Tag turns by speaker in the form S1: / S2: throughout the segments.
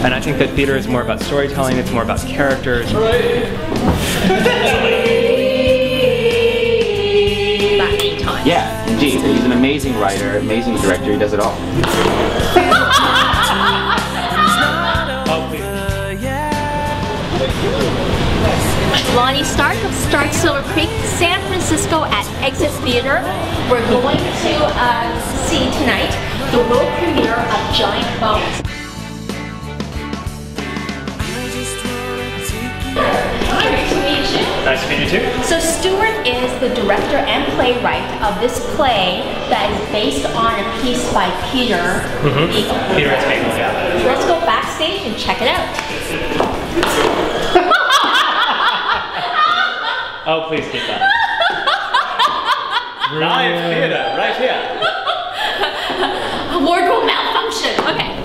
S1: And I think that theater is more about storytelling, it's more about characters.
S2: Yeah, indeed. He's an amazing writer, amazing director, he does it all.
S3: Lonnie Stark of Stark Silver Creek, San Francisco at Exit Theater. We're going to see tonight the world premiere of Giant Bones. Nice to meet you.
S1: Nice to meet you too.
S3: So Stuart is the director and playwright of this play that is based on a piece by Peter Eagle.
S1: Peter Eagle, yeah.
S3: Let's go backstage and check it out.
S1: Oh, please keep that. Live theater, right here.
S3: Wardrobe malfunction. Okay.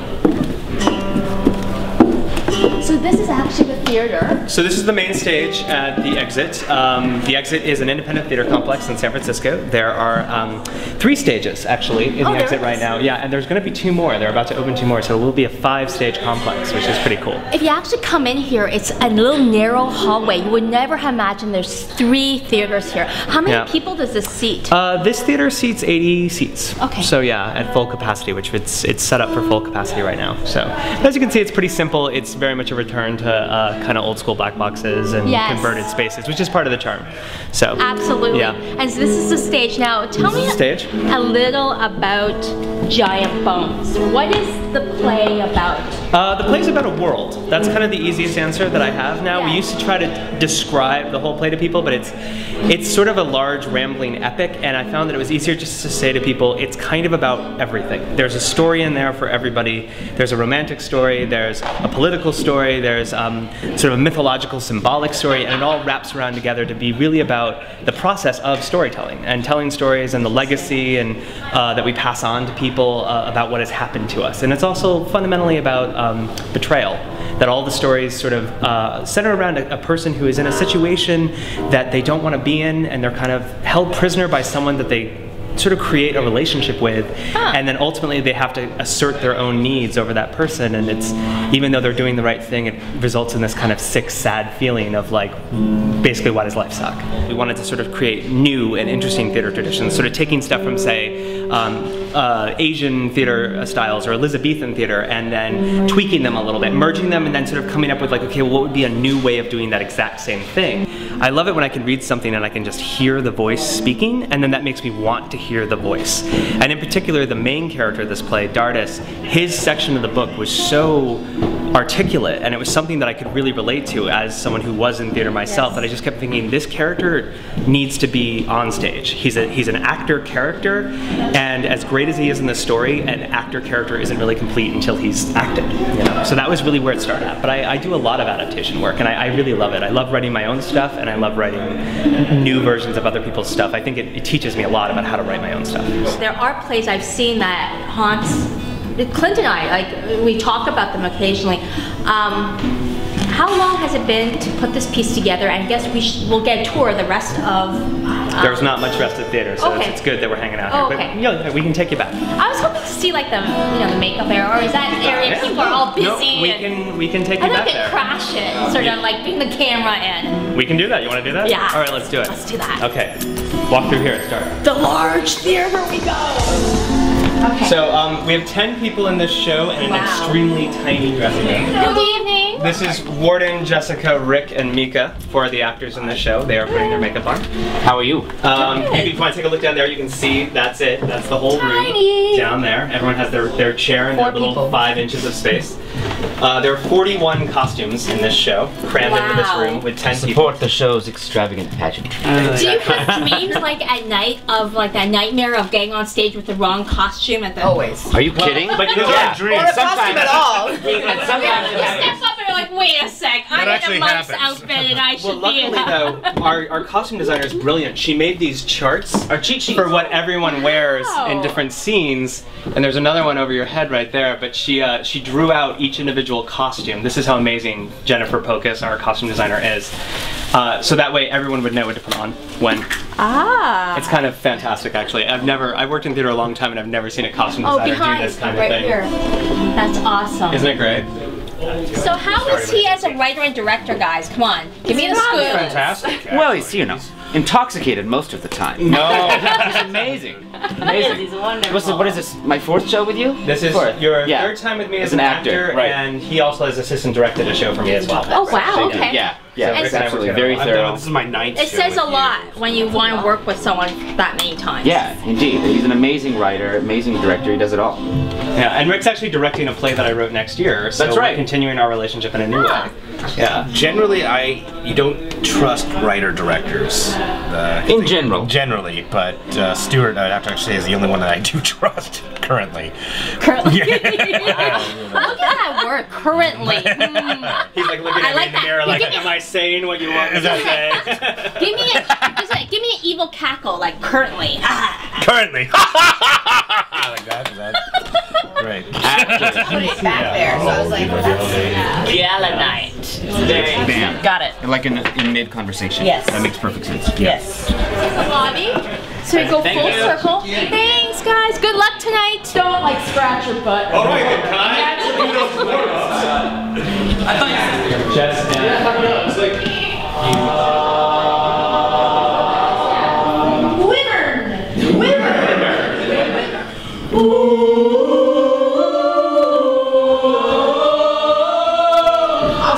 S3: So this is actually the theater.
S1: So this is the main stage at the Exit. The Exit is an independent theater complex in San Francisco. There are 3 stages actually in the Exit right now. Yeah, and there's going to be 2 more. They're about to open 2 more, so it will be a 5-stage complex, which is pretty cool.
S3: If you actually come in here, it's a little narrow hallway. You would never have imagined there's 3 theaters here. How many people does this seat?
S1: This theater seats 80 seats.
S3: Okay.
S1: So yeah, at full capacity, which it's set up for full capacity right now. So as you can see, it's pretty simple. It's very much a return to kind of old school black boxes and converted spaces, which is part of the charm. So
S3: absolutely.
S1: Yeah.
S3: And so this is the stage now. Tell me a little about Giant Bones. What is the play about?
S1: The play's about a world. That's kind of the easiest answer that I have now. We used to try to describe the whole play to people, but it's sort of a large rambling epic, and I found that it was easier just to say to people it's kind of about everything. There's a story in there for everybody. There's a romantic story, there's a political story, there's sort of a mythological symbolic story, and it all wraps around together to be really about the process of storytelling and telling stories and the legacy and that we pass on to people about what has happened to us. And it's also fundamentally about betrayal. That all the stories sort of center around a person who is in a situation that they don't want to be in, and they're kind of held prisoner by someone that they sort of create a relationship with, and then ultimately they have to assert their own needs over that person, and it's, even though they're doing the right thing, it results in this kind of sick, sad feeling of like, basically why does life suck? We wanted to sort of create new and interesting theater traditions, sort of taking stuff from, say, Asian theater styles or Elizabethan theater, and then tweaking them a little bit, merging them, and then sort of coming up with like, okay, well, what would be a new way of doing that exact same thing? I love it when I can read something and I can just hear the voice speaking, and then that makes me want to hear the voice. And in particular, the main character of this play, Dardis, his section of the book was so articulate, and it was something that I could really relate to as someone who was in theater myself, that I just kept thinking, this character needs to be on stage. He's an actor character, and as great as he is in the story, an actor character isn't really complete until he's acted. You know? So that was really where it started at. But I do a lot of adaptation work, and I really love it. I love writing my own stuff, and I love writing new versions of other people's stuff. I think it teaches me a lot about how to write my own stuff.
S3: There are plays I've seen that haunts Clint and I, like, we talk about them occasionally. How long has it been to put this piece together? And I guess we'll get a tour of the rest of...
S1: There's not much rest of theater, so it's good that we're hanging out here.
S3: Okay.
S1: But yeah, we can take you back.
S3: I was hoping to see like the, the makeup area, or is that an area people are all busy?
S1: No, we can take you back there.
S3: I'd like to crash it, sort of like bring the camera in.
S1: We can do that. You want to do that?
S3: Yeah.
S1: All right, let's do it.
S3: Let's do that.
S1: Okay. Walk through here. Start.
S3: The large theater we go. Okay.
S1: So we have 10 people in this show and an extremely tiny dressing room.
S3: Good evening.
S1: This is Warden, Jessica, Rick, and Mika, 4 of the actors in the show. They are putting their makeup on.
S2: How are you?
S1: Maybe if you want to take a look down there, you can see that's it. That's the whole room down there. Everyone has their chair and their little 5 inches of space. There are 41 costumes in this show, crammed into this room with 10 people.
S2: Support the show's extravagant pageant.
S3: Do you have dreams like at night of like that nightmare of getting on stage with the wrong costume at the...
S4: Always.
S2: Are you kidding?
S1: But you don't dream.
S4: Or a costume at all.
S2: And sometimes
S3: You step up and you're like, wait a sec, I'm in a monk's outfit and I should be in
S1: though, our costume designer is brilliant. She made these charts,
S2: our cheat sheets,
S1: for what everyone wears in different scenes. And there's another one over your head right there, but she drew out each individual costume. This is how amazing Jennifer Pocus, our costume designer, is. So that way everyone would know what to put on when. It's kind of fantastic, actually. I've worked in theater a long time and I've never seen a costume designer do this kind of thing.
S3: Here. That's awesome.
S1: Isn't it great?
S3: So how is he as a writer and director, guys? Come on, give me the scoop.
S4: Fantastic.
S2: Well, he's, you know, intoxicated most of the time.
S4: No.
S2: He's amazing. Amazing.
S5: He's wonderful.
S2: What is this, my 4th show with you?
S1: This is
S2: Fourth.
S1: your
S2: Yeah.
S1: 3rd time with me as
S2: As
S1: an
S2: an
S1: actor,
S2: actor, right.
S1: and he also has assistant directed a show for me as well.
S3: Oh wow, okay.
S2: Yeah,
S1: So
S2: it's
S1: Rick and I
S2: absolutely
S1: work
S2: very
S1: together.
S2: thorough.
S4: This is my 9th
S3: It
S4: show
S3: says a
S4: with
S3: lot when you want to work with someone that many times.
S2: Yeah, indeed. He's an amazing writer, amazing director. He does it all.
S1: Yeah, and Rick's actually directing a play that I wrote next year, so
S2: That's right.
S1: we're continuing our relationship in a new way. Yeah.
S4: Generally, you don't trust writer-directors.
S2: In general.
S4: Generally, but Stuart, I'd have to actually say, is the only one that I do trust currently.
S3: Currently. Look at that word, currently.
S1: He's like looking
S3: I
S1: at
S3: like
S1: me in the
S3: that.
S1: mirror
S3: You
S1: like,
S3: give me-
S1: am I saying what you want me to say?
S3: Give me an evil cackle, like currently.
S4: Currently. Like that. Is that? Great.
S5: Back there, so I was like, well, that's Galanite. Very
S2: Bam.
S5: Got it.
S2: Like in mid-conversation.
S5: Yes.
S2: That makes perfect sense.
S5: Yes.
S3: Bobby. So we go full circle. Thanks, guys. Good luck tonight. Don't like scratch your butt.
S1: All right, then, can I thought you said just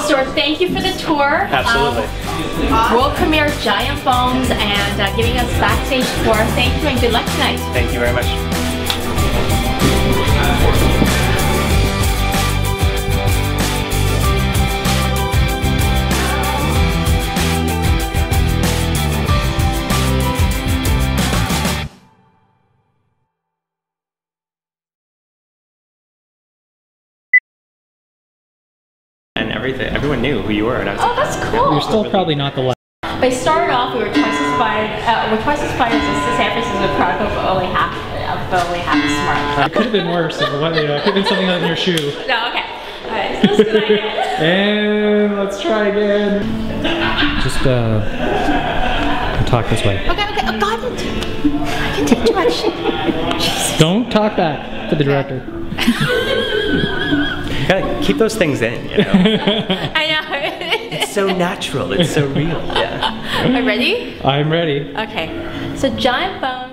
S3: Stuart, thank you for the tour.
S1: Absolutely.
S3: World premiere Giant Bones and giving us backstage tour. Thank you and good luck tonight.
S1: Thank you very much. And everyone knew who you were, and I was
S3: Oh,
S1: like,
S3: that's cool.
S6: You're still probably not the last.
S3: They started off, we were twice as fired as the San Francisco Chronicle, but only half smart.
S6: It could have been worse. It could have been something on your shoe.
S3: No, okay. Alright, so let's do that again.
S6: And let's try again. Just talk this way.
S3: Okay, I got it. I can take direction. Jesus.
S6: Don't talk back to the director.
S1: you gotta keep those things in, you know?
S3: I know.
S1: It's so natural, it's so real. Yeah.
S3: Are you ready?
S6: I'm ready.
S3: Okay. So Giant Bones.